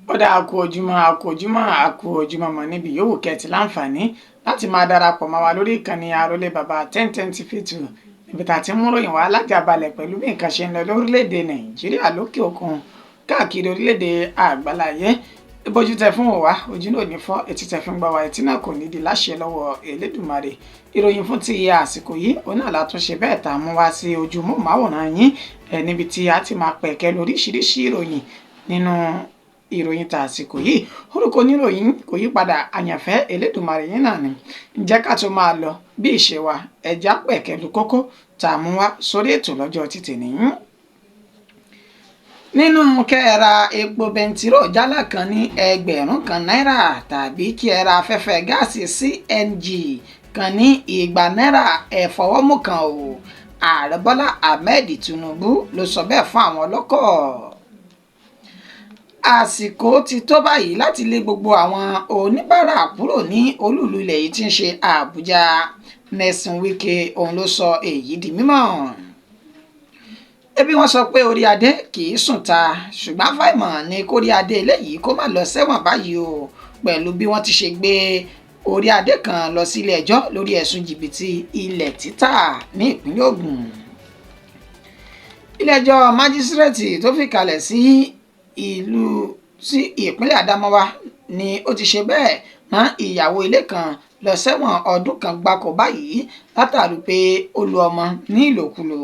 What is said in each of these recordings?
Ó dá àkó ojúmọ́ mọ́ níbi yòówù kẹ́tì láǹfààní láti máa darapọ̀ mọ́ wa lórí ìkànnì àrólé bàbá 1010 TV2 níbi tá a ti mú ròyìn wá lájàbalẹ̀ pẹ̀lú bí nǹkan ṣe ń lọ lórílẹ̀‐èdè Nàìjíríà lókè òkun káàkiri orílẹ̀‐èdè àgbáláyé. Bójú tẹ fún wa ojú náà ní fọ́, etí tẹ fún gbà wá, etí náà kò ní di láṣẹ lọ́wọ́ Elédùmarè. Ìròyìn fún ti àsìkò yìí òun náà látúnṣe bẹ́ẹ̀ tá a mú wá sí ojú móhùnmáwòrán yín níbi tí a ti máa pẹ̀kẹ́ lóríṣiríṣi ìròyìn nínú ìròyìn tá àsìkò yìí. Orúkọ oníròyìn kò yí padà, àyànfẹ́ Elédùmarè yín náà ni. Ǹjẹ́ ká tó máa lọ bí ìṣe wa ẹja pẹ̀kẹ́ lu kókó tá a mú wá sórí ètò lọ́jọ́ títì nìyí. Nínú kẹ́ẹ̀ra epo bẹntiró jálá kan ní N1000 tàbí kí ẹ ra afẹ́fẹ́ gáàsì CNG kan ní $200 ẹ fọwọ́ mú kan o. Ààrẹ Bọ́lá Ahmed Tinubu ló sọ bẹ́ẹ̀ fún àwọn ọlọ́kọ̀. Àsìkò ti tó báyìí láti lé gbogbo àwọn oníbàárà kúrò ní olúùlú ilẹ̀ yìí tí ń ṣe Àbújá. Nelson Wike òun ló sọ èyí di mímọ̀. Ebi wọ́n sọ pé orí adé kì í sùn ta, ṣùgbọ́n fáìmọ̀ ni kórí adé eléyìí kó má lọ sẹ́wọ̀n báyìí o, pẹ̀lú bí wọ́n ti ṣe gbé orí adé kan lọ sí ilé ẹjọ́ lórí ẹ̀sùn jìbìtì ilẹ̀ títà ní ìpínlẹ̀ Ògùn. Ilé ẹjọ́ májísírèètì tó fìkàlẹ̀ sí ìpínlẹ̀ Adamawa ni ó ti ṣe bẹ́ẹ̀ rán ìyàwó ilé kan lọ sẹ́wọ̀n ọdún kan gbáko báyìí látàrí pé ó lu ọmọ ní ìlòkulò.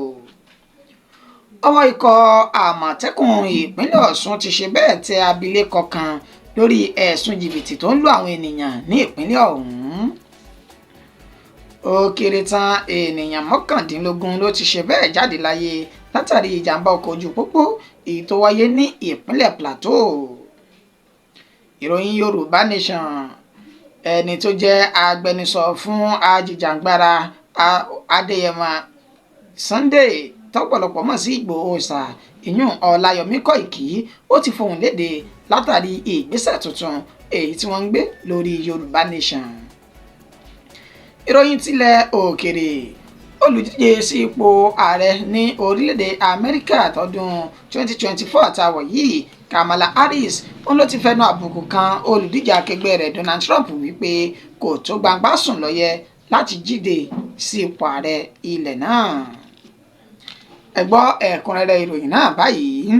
Ọwọ́ ikọ̀ àmọ̀tẹ́kùn ìpínlẹ̀ Ọ̀ṣun ti ṣe bẹ́ẹ̀ tẹ abilékọ kan lórí ẹ̀sùn jìbìtì tó ń lu àwọn ènìyàn ní ìpínlẹ̀ ọ̀hún. Ó kéré tán ènìyàn 19 ló ti ṣe bẹ́ẹ̀ jáde láyé látàrí ìjàmbá ọkọ̀ ojú pópó èyí tó wáyé ní ìpínlẹ̀ Plateau. Ìròyìn Yorùbá Nation, ẹni tó jẹ́ agbẹnusọ fún ajìjàǹgbara Adéyẹmọ Sunday tọ́pọ̀lọpọ̀ mọ̀ sí Ìgbòho Ṣà, ìyún Ọláyọmí Kọ́ìkì, ó ti fohùn léde látàrí ìgbésẹ̀ tuntun èyí tí wọ́n ń gbé lórí Yorùbá Nation. Ìròyìn tilẹ̀ òkèrè, olùdíje sí ipò ààrẹ ní orílẹ̀-èdè Amẹ́ríkà tọdún 2024 táwọ̀ yìí, Kamala Harris, òun ló ti fẹnu àbùkù kan olùdíje akẹgbẹ́ rẹ̀ Donald Trump wípé kò tó gbangba sùn lọ́yẹ láti jíde sí ipò ààrẹ ilẹ̀ náà. Ẹ gbọ́ ẹ̀kúnrẹ́rẹ́ ìròyìn náà báyìí.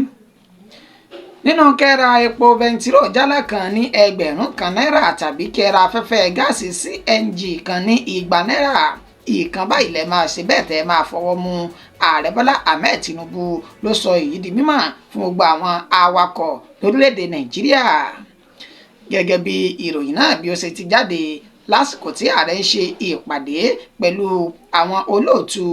Nínú kẹ́ra epo bẹntiró jálá kan ní $1000 tàbí kẹ́ra afẹ́fẹ́ gáàsì CNG kan ní $200, ìkan báyìí lẹ máa ṣe bẹ́ẹ̀ tẹ́ máa fọwọ́ mú. Ààrẹ Bọ́lá Ahmed Tinubu ló sọ èyí di mímọ̀ fún gbogbo àwọn awakọ̀ lórílẹ̀‐èdè Nàìjíríà. Gẹ́gẹ́ bí ìròyìn náà bí ó ṣe ti jáde lásìkò tí ààrẹ ń ṣe ìpàdé pẹ̀lú àwọn olóòtú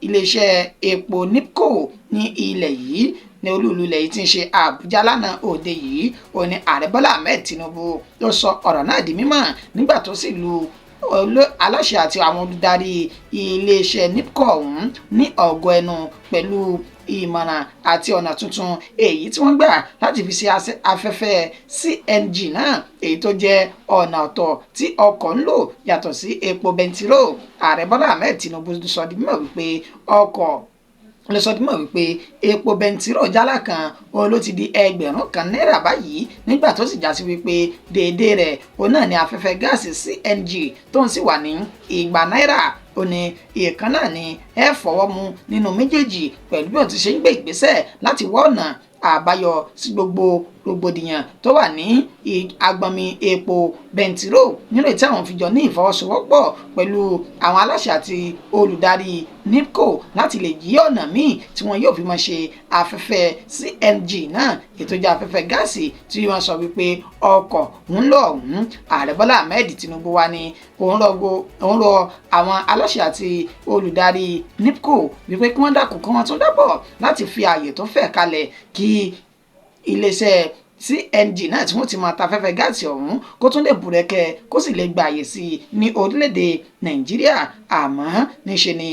iléeṣẹ́ epo NIPCO ní ilẹ̀ yìí ní olúùlú ilẹ̀ yìí tí ń ṣe Àbújá lánàá òde yìí, òun ni Ààrẹ Bọ́lá Ahmed Tinubu ló sọ ọ̀rọ̀ náà di mímọ̀ nígbà tó sì lu aláṣẹ àti àwọn olùdarí iléeṣẹ́ NIPCO ọ̀hún ní ọ̀gọ́ ẹnu pẹ̀lú ìmọ̀ràn àti ọ̀nà tuntun èyí tí wọ́n gbà láti fi ṣe afẹ́fẹ́ CNG náà, èyí tó jẹ́ ọ̀nà ọ̀tọ̀ tí ọkọ̀ ń lò yàtọ̀ sí epo bẹntiró. Ààrẹ Bọ́lá Ahmed Tinubu sọ di mímọ̀ wípé epo bẹntiró jálá kan òun ló ti di $1000 báyìí, nígbà tó sì já sí wípé déédéé rẹ̀ òun náà ni afẹ́fẹ́ gáàsì CNG tó ń sì wà ní $200. Ó ní ìkan náà ni ẹ fọwọ́ mú nínú méjèèjì pẹ̀lú bí wọ́n ti ṣe ń gbé ìgbésẹ̀ láti wá ọ̀nà àbáyọ sí gbogbo rògbòdìyàn tó wà ní agbọnmi epo bẹntiró nínú èyí tí àwọn fi jọ ní ìfọwọ́sowọ́pọ̀ pẹ̀lú àwọn aláṣẹ àti olùdarí NIPCO láti lè yí ọ̀nà míì tí wọ́n yóò fi máa ṣe afẹ́fẹ́ CNG náà, ètò jẹ́ afẹ́fẹ́ gáàsì tí wọ́n sọ wípé ọkọ̀ ń lọ ọ̀hún. Ààrẹ Bọ́lá Ahmed Tinubu wá ní òun rọ àwọn aláṣẹ àti olùdarí NIPCO wípé kí wọ́n dákun kí wọ́n tún dábọ̀ láti fi ààyè tó fẹ̀ kalẹ̀ kí iléeṣẹ́ CNG náà tí wọ́n ti máa ta afẹ́fẹ́ gáàsì ọ̀hún kó tún lè búrẹ́kẹ́ kó sì lè gba àyè sí i ní orílẹ̀-èdè Nàìjíríà. Àmọ́ níṣe ni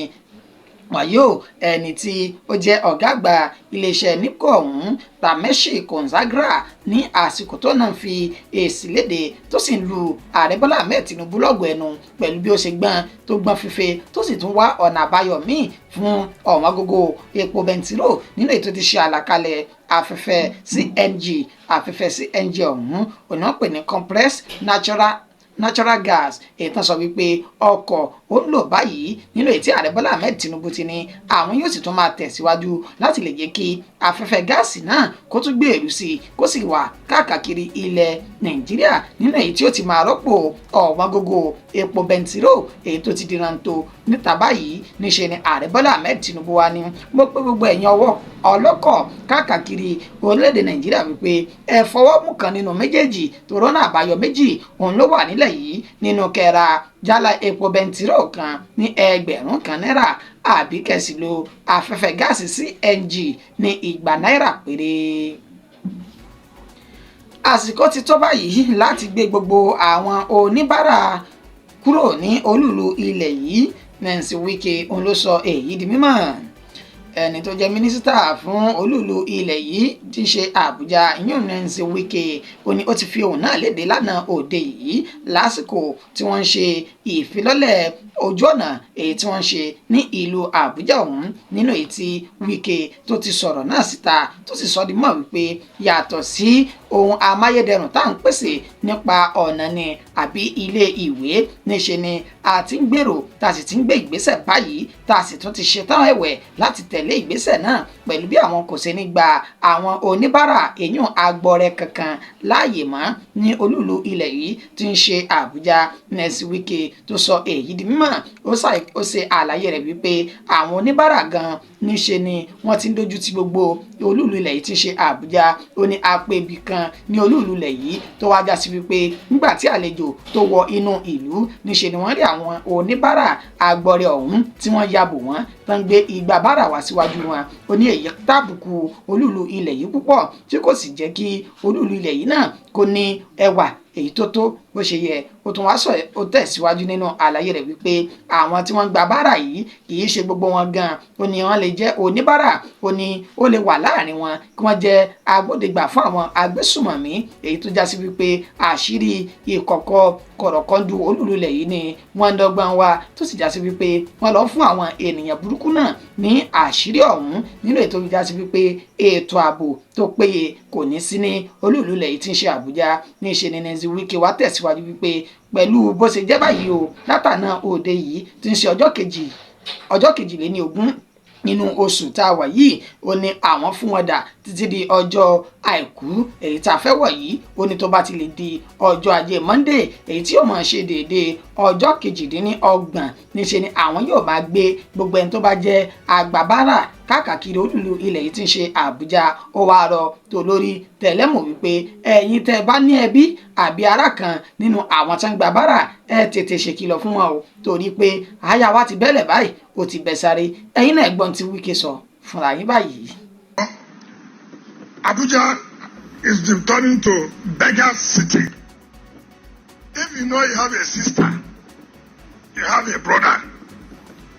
wàyó ẹni tí ó jẹ́ ọ̀gá àgbà iléeṣẹ́ NIPCO ọ̀hún Tameshi Konzagra ní àsìkò tó náà fi èsì léde tó sì ń lu Ààrẹ Bọ́lá Ahmed Tinubu lọ́gọ̀ ẹnu pẹ̀lú bí ó ṣe gbọ́n fífe tó sì tún wá ọ̀nà àbáyọ míì fún ọ̀wọ́n gógó epo bẹntiró nínú ètò ti ṣe àlàkalẹ̀ afẹ́fẹ́ CNG afẹ́fẹ́ CNG ọ̀hún òní wọ́n pè ní compressed natural gas èyí tán sọ wípé ọkọ̀ ó ń lò báyìí nínú èyí tí Ààrẹ Bọ́lá Ahmed Tinubu ti ní àwọn yóò sì tún máa tẹ̀síwájú láti lè jẹ́ kí afẹ́fẹ́ gáàsì náà kó tún gbèrú sí i kó sì wà káàkiri ilẹ̀ Nàìjíríà nínú èyí tí ó ti máa rọ́pò ọ̀wọ́n gógó epo bẹntiró èyí tó ti di rántó níta báyìí níṣe ni Ààrẹ Bọ́lá Ahmed Tinubu wa ní mo pé gbogbo ẹ̀yin ọlọ́kọ̀ káàkiri orílẹ̀-èdè Nàìjíríà wípé ẹ fọwọ́ mú kan nínú méjèèjì tó rọ́nà àbáyọ méjì òun ló wà nílẹ̀ yìí nínú kẹra jálá epo bẹntiró kan ní $1,000 àbí kẹsì lo afẹ́fẹ́ gáàsì CNG ní $200 péré. àsìkò ti tó báyìí láti gbé gbogbo àwọn oníbàárà kúrò ní olúùlú ilẹ̀ yìí Nancy Wike òun ló sọ èyí di mímọ̀. ẹni tó jẹ́ mínísítà fún olúùlú ilẹ̀ yìí tí ṣe Àbújá ìyún Nancy Wike ó ní ó ti fi òun náà léde lánàá òde yìí lásìkò tí wọ́n ń ṣe ìfilọ́lẹ̀ ojú ọ̀nà èyí tí wọ́n ń ṣe ní ìlú Àbújá ọ̀hún nínú èyí tí Wike tó ti sọ̀rọ̀ náà síta tó sì sọ di mọ̀ wípé yàtọ̀ sí ohun amáyédẹrùn tá à ń pèsè nípa ọ̀nà ni àbí ilé ìwé níṣe ni a ti ń gbèrò tá a sì ti ń gbé ìgbésẹ̀ báyìí tá a sì tún ti ṣetán ẹ̀wẹ̀ láti tẹ̀lé ìgbésẹ̀ náà pẹ̀lú bí àwọn kò ṣe ní gba àwọn oníbàárà èyún agbọrẹ kankan láàyè mọ́ ní olúùlú ilẹ̀ yìí tí ń ṣe Àbújá. Nancy Wike tó sọ èyí di mímọ̀ ó ṣe àlàyé rẹ̀ wípé àwọn oníbàárà gan níṣe ni wọ́n ti ń dojú ti gbogbo olúùlú ilẹ̀ yìí tí ń ṣe Àbújá ó ní apèbí kan ní olúùlú ilẹ̀ yìí tó wá já sí wípé nígbà tí àlejò tó wọ inú ìlú níṣe ni wọ́n rí àwọn oníbàárà agbọrẹ ọ̀hún tí wọ́n yabò wọ́n tó ń gbé igba bàrà wá síwájú wọn ó ní èyí tàbùkù olúùlú ilẹ̀ yìí púpọ̀ tí kò sì jẹ́ kí olúùlú ilẹ̀ yìí náà kó ní ẹwà èyí tó bó ṣe yẹ ó tún wá sọ ó tẹ̀síwájú nínú àlàyé rẹ̀ wípé àwọn tí wọ́n gba bàrà yìí kì í ṣe gbogbo wọn gan ó ní wọ́n lè jẹ́ oníbàrà ó ní ó lè wà láàrin wọn kí wọ́n jẹ́ agbódegbà fún àwọn agbésùmọ̀mí èyí tó já sí wípé àṣírí ìkọ̀kọ̀ kọ̀rọ̀kọ́ndù olúùlú ilẹ̀ yìí ni wọ́n ń dọ́gbọ́n wá tó sì já sí wípé wọ́n lọ fún àwọn ènìyàn burúkú náà ní àṣírí ọ̀hún nínú ètò ìjà sí wípé ètò ààbò tó péye kò ní sí ní olúùlú ilẹ̀ yìí tí ń ṣe Àbújá ní ìṣe ní Nancy Wike wá tẹ̀síwájú wípé pẹ̀lú bó ṣe jẹ́ báyìí o látàná òde yìí tí ń ṣe ọjọ́ kejìléníogún nínú oṣù tá a wà yìí ó ní àwọn fún wọn dà títí di ọjọ́ àìkú èyí tá a fẹ́ wọ̀ yìí ó ní tó bá ti lè di ọjọ́ ajé Monday èyí tí yóò máa ṣe déédéé ọjọ́ 28 níṣe ni àwọn yóò máa gbé gbogbo ẹni tó bá jẹ́ agbábárà káàkiri olúùlú ilẹ̀ yìí tí ń ṣe Àbújá ó wá rọ tó lórí tẹ̀lẹ́mù wípé ẹ̀yin tẹ́ bá ní ẹbí àbí ará kan nínú àwọn tí ń gba bárà ẹ tètè ṣèkìlọ̀ fún wọn o torí pé àyà wa ti bẹ́lẹ̀ báyìí ó ti bẹ́ sáré ẹ̀yin náà gbọ́n tí Wike sọ fúnra yín báyìí. Abuja is returning to beggar city. If you know you have a sister, you have a brother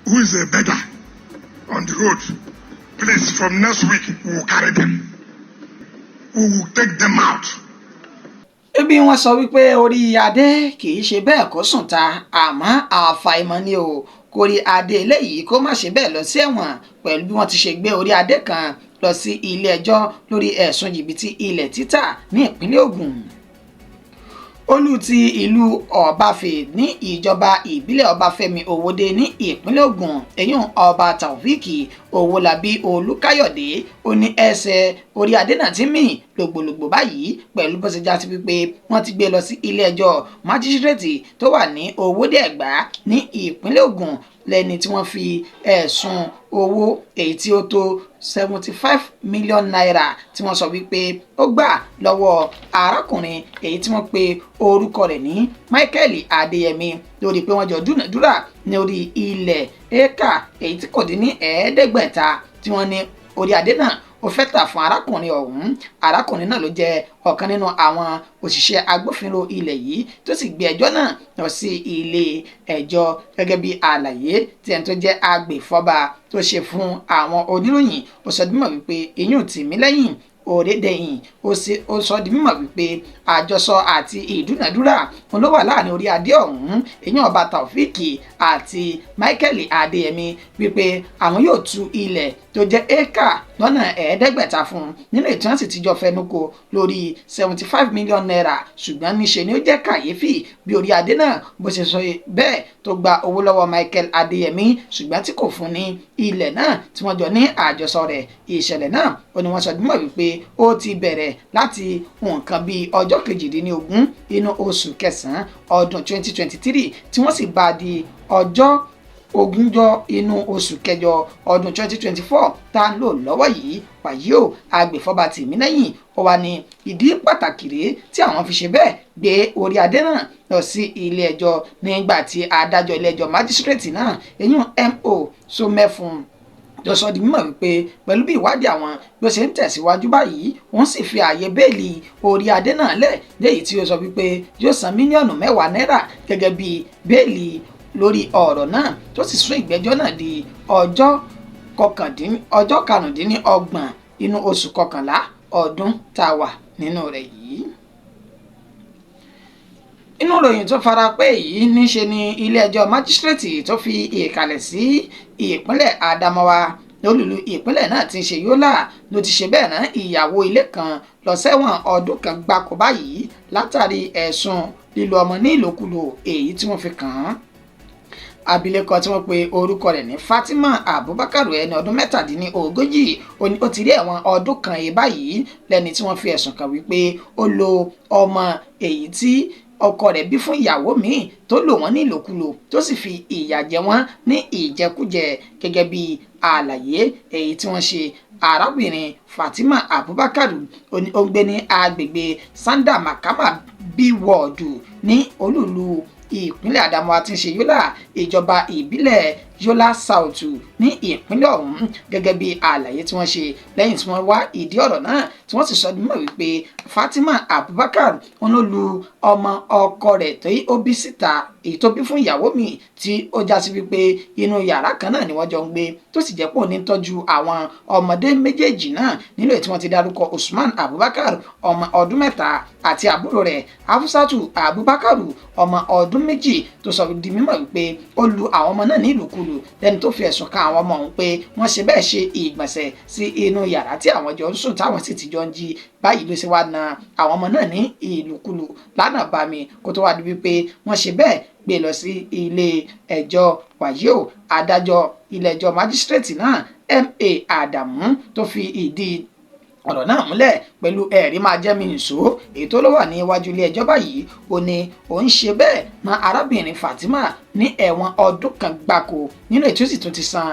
who is a beggar on the road, please, from next week, we will carry them. We will take them out. Ebi wọn sọ wípé orí adé kì í ṣe bẹ́ẹ̀ kó sùn ta àmọ́ àfàìmọ̀ ni o kò rí adé eléyìí kó má ṣe bẹ́ẹ̀ lọ sí ẹ̀wọ̀n pẹ̀lú bí wọ́n ti ṣe gbé orí adé kan lọ sí ilé ẹjọ́ lórí ẹ̀sùn jìbìtì ilẹ̀ títà ní ìpínlẹ̀ Ògùn. Olú ti ìlú Ọbáfẹ́ ní ìjọba ìbílẹ̀ Ọbáfẹ́mi Òwòdé ní ìpínlẹ̀ Ògùn èyún ọba Tàòfíìkì Owólabí Olúkáyọ̀dé ó ní ẹsẹ̀ orí adé náà ti mì lògbòlògbò báyìí pẹ̀lú bó ṣe já sí wípé wọ́n ti gbé lọ sí ilé ẹjọ́ májísírèètì tó wà ní Òwòdé Ẹ̀gbá ní ìpínlẹ̀ Ògùn lẹ́ni tí wọ́n fi ẹ̀sùn owó èyí tí ó tó 75 million naira tí wọ́n sọ wípé ó gbà lọ́wọ́ arákùnrin èyí tí wọ́n pe orúkọ rẹ̀ ní Michael Adéyẹmí lórí pé wọ́n jọ dúnàdúrà ní orí ilẹ̀ éékà èyí tí kò dín ní 500 tí wọ́n ní orí adé náà ó fẹ́ tà fún arákùnrin ọ̀hún. Arákùnrin náà ló jẹ́ ọ̀kan nínú àwọn òṣìṣẹ́ agbófinró ilẹ̀ yìí tó sì gbé ẹjọ́ náà lọ sí ilé ẹjọ́ gẹ́gẹ́ bí àlàyé tí ẹni tó jẹ́ agbèfọ́ba tó ṣe fún àwọn oníròyìn ó sọ di mímọ̀ wípé eyín Tìmílẹ́yìn Òrédèyìn ó sọ di mímọ̀ wípé àjọsọ àti ìdúnàdúrà ló wà láàrin orí adé ọ̀hún èyàn ọba Tàòfíìkì àti Michael Adéyẹmí wípé àwọn yóò tú ilẹ̀ tó jẹ́ éékà lọ́nà 500 fún un nínú ètò wọn sì ti jọ fẹnukò lórí 75 million naira ṣùgbọ́n níṣe ni ó jẹ́ kàyéfì bí orí adé náà bó ṣe sọ bẹ́ẹ̀ tó gba owó lọ́wọ́ Michael Adéyẹmí ṣùgbọ́n tí kò fún ní ilẹ̀ náà tí wọ́n jọ ní àjọsọ rẹ̀. Ìṣẹ̀lẹ̀ náà ó ní wọ́n sọ dímọ̀ wípé ó ti bẹ̀rẹ̀ láti nǹkan bíi ọjọ́ 18 inú oṣù kẹsàn-án ọdún 2023 tí wọ́n sì bá di ọjọ́ 20 inú oṣù kẹjọ ọdún 2024 tá ń lò lọ́wọ́ yìí. Wàyí o agbèfọ́ba Tìmílẹ́yìn ó wà ní ìdí pàtàkì rèé tí àwọn fi ṣe bẹ́ẹ̀ gbé orí adé náà lọ sí ilé ẹjọ́ nígbà tí adájọ́ ilé ẹjọ́ májísírèètì náà eyín M.O. Somefun jọ sọ di mímọ̀ wípé pẹ̀lú bí ìwádìí àwọn bí ó ṣe ń tẹ̀síwájú báyìí wọ́n sì fi ààyè bẹ́ẹ̀lì orí adé náà lẹ̀ léyìí tí ó sọ wípé yóò san mílíọ̀nù 10 náírà gẹ́gẹ́ bí bẹ́ẹ̀lì lórí ọ̀rọ̀ náà tó sì sún ìgbẹ́jọ́ náà di ọjọ́ 25 inú oṣù kọkànlá ọdún tá a wà nínú rẹ̀ yìí. Inú ìròyìn tó fara pẹ́ yìí níṣe ni ilé ẹjọ́ májísírèètì tó fi ìkàlẹ̀ sí ìpínlẹ̀ Adamawa lólùlù ìpínlẹ̀ náà ti ń ṣe Yola ló ti ṣe bẹ́ẹ̀ rán ìyàwó ilé kan lọ sẹ́wọ̀n ọdún kan gbáko báyìí látàrí ẹ̀sùn lílo ọmọ ní ìlòkulò èyí tí wọ́n fi kàn án. Abilékọ tí wọ́n pe orúkọ rẹ̀ ní Fatima Abubakar ẹni ọdún 47 ó ti rí ẹ̀wọ̀n ọdún kan yìí báyìí lẹ́ni tí wọ́n fi ẹ̀sùn kàn wípé ó lo ọmọ èyí tí ọkọ rẹ̀ bí fún ìyàwó míì tó lò wọ́n ní ìlòkulò tó sì fi ìyà jẹ wọ́n ní ìjẹkújẹ gẹ́gẹ́ bí àlàyé èyí tí wọ́n ṣe. Arábìnrin Fatima Abubakar ó ń gbé ní agbègbè Sanda Makama bí wọ́ọ̀dù ní olúùlú ìpínlẹ̀ Adamawa tí ń ṣe Yola ìjọba ìbílẹ̀ Yola South ní ìpínlẹ̀ ọ̀hún gẹ́gẹ́ bí àlàyé tí wọ́n ṣe lẹ́yìn tí wọ́n wá ìdí ọ̀rọ̀ náà tí wọ́n sì sọ mímọ̀ wípé Fatima Abubakar wọn ló lu ọmọ ọkọ rẹ̀ tó ó bí síta èyí tó bí fún ìyàwó mi tí ó já sí wípé inú yàrá kan náà ni wọ́n jọ ń gbé tó sì jẹ́ pé ó ní tọ́jú àwọn ọmọdé méjèèjì náà nílò tí wọ́n ti dárúkọ Usman Abubakar ọmọ ọdún 3 àti àbúrò rẹ̀ Hafsatu Abubakar ọmọ ọdún 2 tó sọ di mímọ̀ wípé ó lu àwọn ọmọ náà ní ìlùkulù lẹ́ni tó fi ẹ̀sùn kan àwọn ọmọ ọ̀hún pé wọ́n ṣe bẹ́ẹ̀ ṣe ìgbọ̀nsẹ̀ sí inú yàrá tí àwọn jọ ń sùn táwọn sì ti jọ ń jí. Báyìí ló ṣe wá na àwọn ọmọ náà ní ìlùkulù lánàá bá mi kó tó wá di wípé wọ́n ṣe bẹ́ẹ̀ gbé lọ sí ilé ẹjọ́. Wàyí o adájọ́ ilé ẹjọ́ májísírèètì náà M.A. Adamu tó fi ìdí ọ̀rọ̀ náà múlẹ̀ pẹ̀lú ẹ̀rí máa jẹ́ mi nìṣó èyí tó ló wà ní iwájú ilé ẹjọ́ báyìí ó ní òun ṣe bẹ́ẹ̀ na arábìnrin Fatima ní ẹ̀wọ̀n ọdún kan gbáko nínú ètò sì tún ti san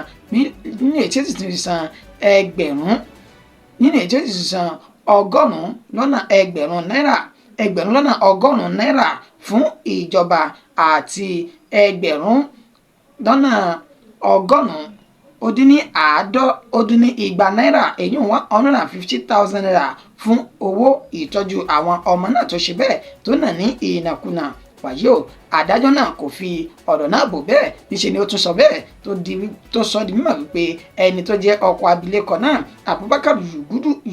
ẹgbẹ̀rún lọ́nà ọgọ́rùn-ún náírà fún ìjọba àti ẹgbẹ̀rún lọ́nà ọgọ́rùn-ún ó dín ní 200 náírà èyí 150,000 naira fún owó ìtọ́jú àwọn ọmọ náà tó ṣe bẹ́ẹ̀ tó nà ní ìnàkúnà. Wàyí o adájọ́ náà kò fi ọ̀rọ̀ náà bò bẹ́ẹ̀ níṣẹ́ ni ó tún sọ bẹ́ẹ̀ tó sọ di mímọ̀ wípé ẹni tó jẹ́ ọkọ abilékọ náà Abubakar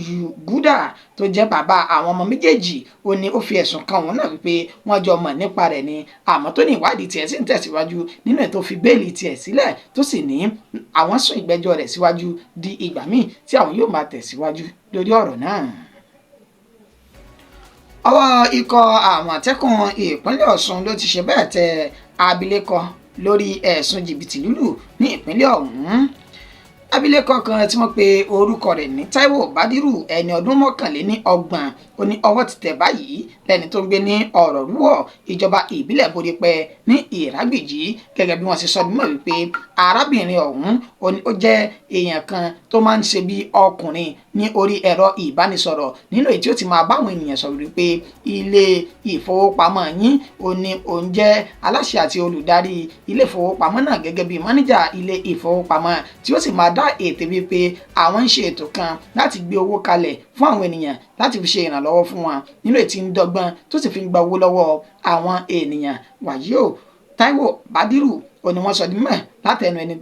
Yuguda tó jẹ́ bàbá àwọn ọmọ méjèèjì ó ní ó fi ẹ̀sùn kan òun náà wípé wọ́n jọ mọ̀ nípa rẹ̀ ni àmọ́ tó ní ìwádìí tiẹ̀ sì ń tẹ̀síwájú nínú ẹ̀ tó fi bẹ́ẹ̀lì tiẹ̀ sílẹ̀ tó sì ní àwọn sún ìgbẹ́jọ́ rẹ̀ síwájú di ìgbà míì tí àwọn yóò máa tẹ̀síwájú lórí ọ̀rọ̀ náà. Ọwọ́ ikọ̀ Àmọ̀tẹ́kùn ìpínlẹ̀ Ọ̀ṣun ló ti ṣe bẹ́ẹ̀ tẹ abilékọ lórí ẹ̀sùn jìbìtì lúlù ní ìpínlẹ̀ ọ̀hún. Abilékọ kan tí wọ́n pe orúkọ rẹ̀ ní Táíwò Bádírù ẹni ọdún 31 ó ní ọwọ́ ti tẹ̀ báyìí lẹ́ni tó ń gbé ní ọ̀rọ̀ rúwọ̀ ìjọba ìbílẹ̀ Bódìpẹ́ ní Ìrágbìjí gẹ́gẹ́ bí wọ́n ṣe sọ nímọ̀ wípé arábìnrin ọ̀hún ó jẹ́ èèyàn kan tó máa ń ṣe bí ọkùnrin ní orí ẹ̀rọ ìbánisọ̀rọ̀ nínú èyí tí ó ti máa báwọn ènìyàn sọ̀rọ̀ wípé ilé ìfowópamọ́ yín òun jẹ́ aláṣẹ àti olùdarí ilé ìfowópamọ́ náà gẹ́gẹ́ bí máníjà ilé ìfowópamọ́ tí ó sì máa dá ètè wípé àwọn ń ṣe ètò kan láti gbé owó kalẹ̀ fún àwọn ènìyàn láti fi ṣe ìrànlọ́wọ́ fún wọn nínú ètí ń dọ́gbọ́n tó sì fi ń gba owó lọ́wọ́ àwọn ènìyàn. Wàyí o Táíwò Bádírù ó ní wọ́n sọ ní mọ̀ láti ẹnu ẹni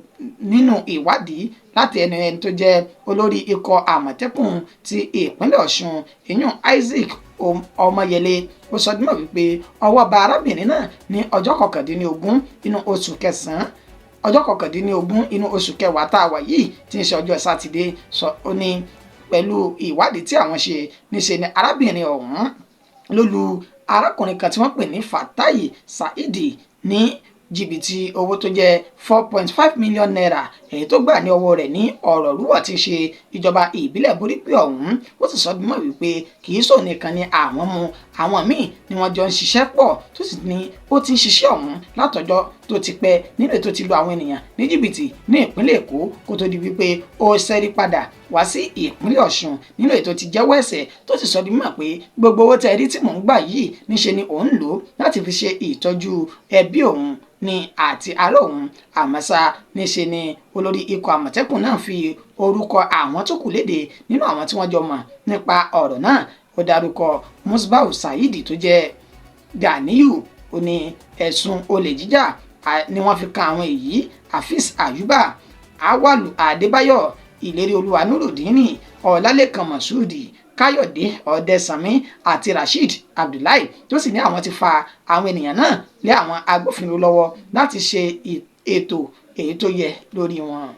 nínú ìwádìí láti ẹnu ẹni tó jẹ́ olórí ikọ̀ Àmọ̀tẹ́kùn ti ìpínlẹ̀ Ọ̀ṣun ìyún Isaac Ọmọyẹlé ó sọ dímọ̀ wípé ọwọ́ bá arábìnrin náà ní ọjọ́ 19 inú oṣù kẹsàn-án ọjọ́ 19 inú oṣù kẹwàá tá a wà yìí tí ń ṣe ọjọ́ sátidé sọ ó ní pẹ̀lú ìwádìí tí àwọn ṣe níṣe ni arábìnrin ọ̀hún ló lu arákùnrin kan tí wọ́n pè ní Fatai Saidi ní jìbìtì owó tó jẹ́ 4.5 million naira èyí tó gbà ní ọwọ́ rẹ̀ ní ọ̀rọ̀ rúwọ̀ tí ń ṣe ìjọba ìbílẹ̀ borípé ọ̀hún. Ó sì sọ bí mọ̀ wípé kì í sọ nìkan ni àwọn mú àwọn míì ni wọ́n jọ ń ṣiṣẹ́ pọ̀ tó sì ní ó ti ń ṣiṣẹ́ ọ̀hún látọjọ́ tó ti pẹ́ nílé tó ti lu àwọn ènìyàn ní jìbìtì ní ìpínlẹ̀ Èkó kó tó di wípé ó ṣẹ́rí padà wá sí ìpínlẹ̀ Ọ̀ṣun nínú ètò ti jẹ́wọ́ ẹ̀ṣẹ̀ tó sì sọ di mọ̀ pé gbogbo owó tẹ́ rí tí mò ń gbà yìí níṣe ni òun lò láti fi ṣe ìtọ́jú ẹbí òun ní àti ará òun. Àmọ́ṣá níṣe ni olórí ikọ̀ àmọ̀tẹ́kùn náà fi orúkọ àwọn tó kù léde nínú àwọn tí wọ́n jọ mọ̀ nípa ọ̀rọ̀ náà. Ó dárúkọ Musbau Saidi tó jẹ́ Ganiyu ó ní ẹ̀sùn olè jíjà ni wọ́n fi kan àwọn èyí Hafiz Ayuba, Awalu Adébáyọ̀, Ìlérí Olúwa Nurudini, Ọlálékan Masudi, Káyọ̀dé Ọ̀dẹ́sànmí àti Rasheed Abdullahi tó sì ní àwọn ti fa àwọn ènìyàn náà lé àwọn agbófinró lọ́wọ́ láti ṣe ètò èyí tó yẹ lórí wọn.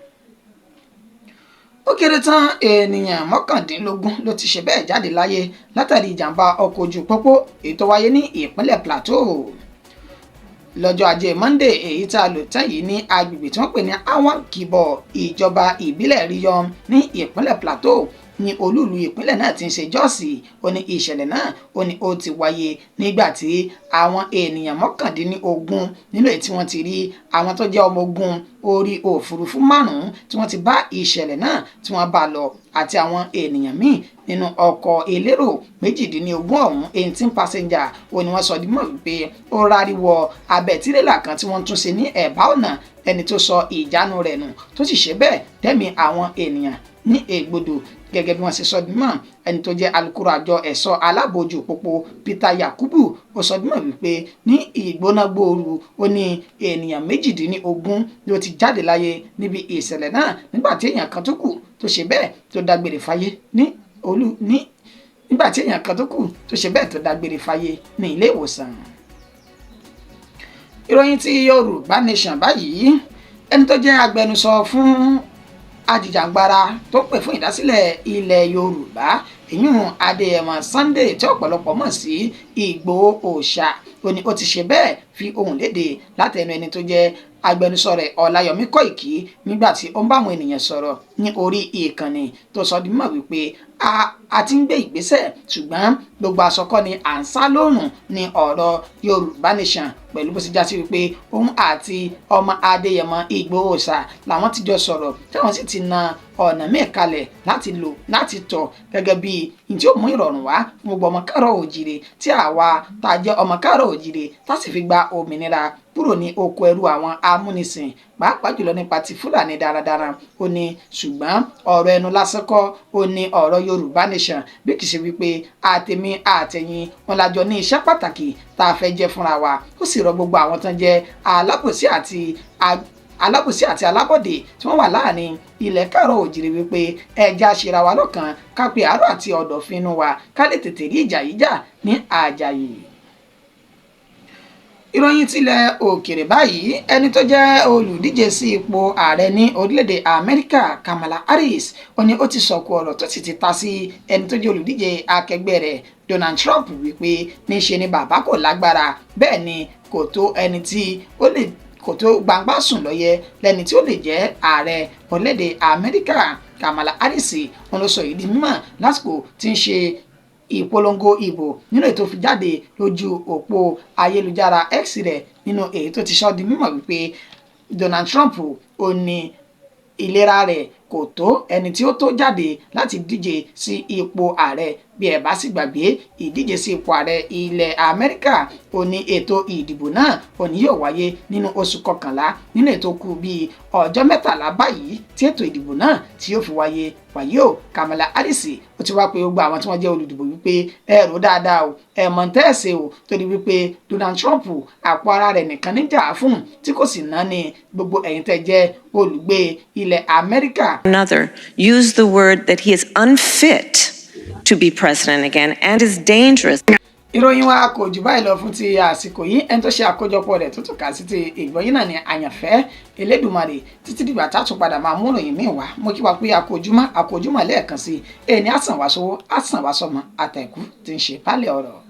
Ó kéré tán ènìyàn 19 ló ti ṣe bẹ́ẹ̀ jáde láyé látàrí ìjàmbá ọkọ̀ ojú pópó èyí tó wáyé ní ìpínlẹ̀ Plateau lọ́jọ́ ajé Monday èyí tá a lò tán yìí ní agbègbè tí wọ́n pè ní Awan Kibo ìjọba ìbílẹ̀ Riyom ní ìpínlẹ̀ Plateau ní olúùlú ìpínlẹ̀ náà ti ń ṣe jọ́ọ̀sì. Ó ní ìṣẹ̀lẹ̀ náà ó ní ó ti wáyé nígbà tí àwọn ènìyàn 19 nínú èyí tí wọ́n ti rí àwọn tó jẹ́ ọmọ ogun orí òfurufú 5 tí wọ́n ti bá ìṣẹ̀lẹ̀ náà tí wọ́n bá lọ àti àwọn ènìyàn míì nínú ọkọ̀ elérò 18 ọ̀hún 18 passenger ó ní wọ́n sọ di mọ̀ wípé ó rárí wọ abẹ́ tírélà kan tí wọ́n tún ṣe ní ẹ̀bá ọ̀nà ẹni tó sọ ìjánu rẹ̀ nù tó sì ṣe bẹ́ẹ̀ dẹ́mi àwọn ènìyàn ní ègbodò gẹ́gẹ́ bí wọ́n ṣe sọ dímọ̀. Ẹni tó jẹ́ alukoro àjọ ẹ̀ṣọ́ alábòójú pópó Peter Yakubu ó sọ dímọ̀ wípé ní ìgbóná gbòòrò ó ní ènìyàn 18 ló ti jáde láyé níbi ìṣẹ̀lẹ̀ náà nígbà tí èèyàn kan tó kù tó ṣe bẹ́ẹ̀ tó dágbére fáyé nígbà tí èèyàn kan tó kù tó ṣe bẹ́ẹ̀ tó dágbére fáyé ní ilé ìwòsàn. Ìròyìn ti Yorùbá Nation báyìí ẹni tó jẹ́ agbẹnusọ fún ajìjàngbara tó pè fún ìdásílẹ̀ ilẹ̀ Yorùbá ìyún Adéyẹmọ Sunday tí ọ̀pọ̀lọpọ̀ mọ̀ sí Ìgbòho Òòṣà ó ní ó ti ṣe bẹ́ẹ̀ fi ohùn léde látẹnu ẹni tó jẹ́ agbẹnusọ rẹ̀ Ọláyọmí Kọ́ìkì nígbà tí ó ń bá àwọn ènìyàn sọ̀rọ̀ ní orí ìkànnì tó sọ di mọ̀ wípé a ti ń gbé ìgbésẹ̀ ṣùgbọ́n gbogbo àsọkọ́ ni à ń sá lóòrùn ní ọ̀rọ̀ Yorùbá Nation pẹ̀lú bó ti já sí wípé òun àti ọmọ Adéyẹmọ Ìgbòho Òòṣà làwọn ti jọ sọ̀rọ̀ tí wọ́n sì ti na ọ̀nà míì kalẹ̀ láti lò láti tọ̀ gẹ́gẹ́ bí n tí ó mú ìrọ̀rùn wá fún gbogbo ọmọ káàrọ̀ òjìrè tí àwa tá a jẹ́ ọmọ káàrọ̀ òjìrè tá sì fi gba òmìnira kúrò ní oko ẹrú àwọn amúnisìn pàápàá jùlọ nípa ti Fúlàní darandaran. Ó ní ṣùgbọ́n ọ̀rọ̀ ẹnu lásán kọ́ ó ní ọ̀rọ̀ Yorùbá Nation bí kì í ṣe wípé àtẹ̀mí àtẹ̀yìn wọn lájọ ní iṣẹ́ pàtàkì tá a fẹ́ jẹ́ fúnra wa. Ó sì rọ gbogbo àwọn tán jẹ́ alábòsí àti alábọ̀dé tí wọ́n wà láàrin ilẹ̀ káàrọ̀ òjìrì wípé ẹja ṣera wa lọ́kàn ká pe àárọ̀ àti ọ̀dọ̀fínú wa ká lè tètè rí ìjà yìí jà ní àjàyè. Ìròyìn tilẹ̀ òkèrè báyìí ẹni tó jẹ́ olùdíje sí ipò ààrẹ ní orílẹ̀-èdè Amẹ́ríkà Kamala Harris ó ní ó ti sọ̀kò ọ̀rọ̀ tó sì ti ta sí ẹni tó jẹ́ olùdíje akẹgbẹ́ rẹ̀ Donald Trump wípé níṣe ni bàbá kò lágbára bẹ́ẹ̀ ni kò tó ẹni tí ó lè kò tó gbangba sùn lọ́yẹ lẹ́ni tí ó lè jẹ́ ààrẹ orílẹ̀-èdè Amẹ́ríkà. Kamala Harris wọn ló sọ èyí di mímọ̀ lásìkò tí ń ṣe ìpolongo ìbò nínú ètò fi jáde lójú òpó ayélujára X rẹ̀ nínú èyí tó ti sọ di mímọ̀ wípé Donald Trump ó ní ìlera rẹ̀ kò tó ẹni tí ó tó jáde láti díje sí ipò ààrẹ. Bí ẹ bá sì gbàgbé ìdíje sí ipò ààrẹ ilẹ̀ Amẹ́ríkà ó ní ètò ìdìbò náà ó ní yóò wáyé nínú oṣù kọkànlá nínú ètò kù bíi ọjọ́ 13 báyìí tí ètò ìdìbò náà tí yóò fi wáyé o. Kamala Harris ó ti wá pé gbogbo àwọn tí wọ́n jẹ́ olùdìbò wípé ẹ rò dáadáa o ẹ mọ̀ ń tẹ́ẹ̀sẹ̀ o torí wípé Donald Trump àpò ara rẹ̀ nìkan níjà fún tí kò sì ná ní gbogbo ẹ̀yin tẹ́ jẹ́ olùgbé ilẹ̀ Amẹ́ríkà. Another used the word that he is unfit to be president again and is dangerous. ìròyìn wa kò jù báyìí lọ fún ti àsìkò yìí. Ẹni tó ṣe àkójọpọ̀ rẹ̀ tó tún kà sí ti ìgbọ́yìn náà ni àyànfẹ́ Elédùmarè. Títí dìgbà tá tún padà máa mú ìròyìn míì wá, mo kí wa pé àkójúmọ́ lẹ́ẹ̀kan sí ẹni àsàn wá sówó àsàn wá sọmọ àtẹ̀kú tí ń ṣe bálẹ̀ ọ̀rọ̀.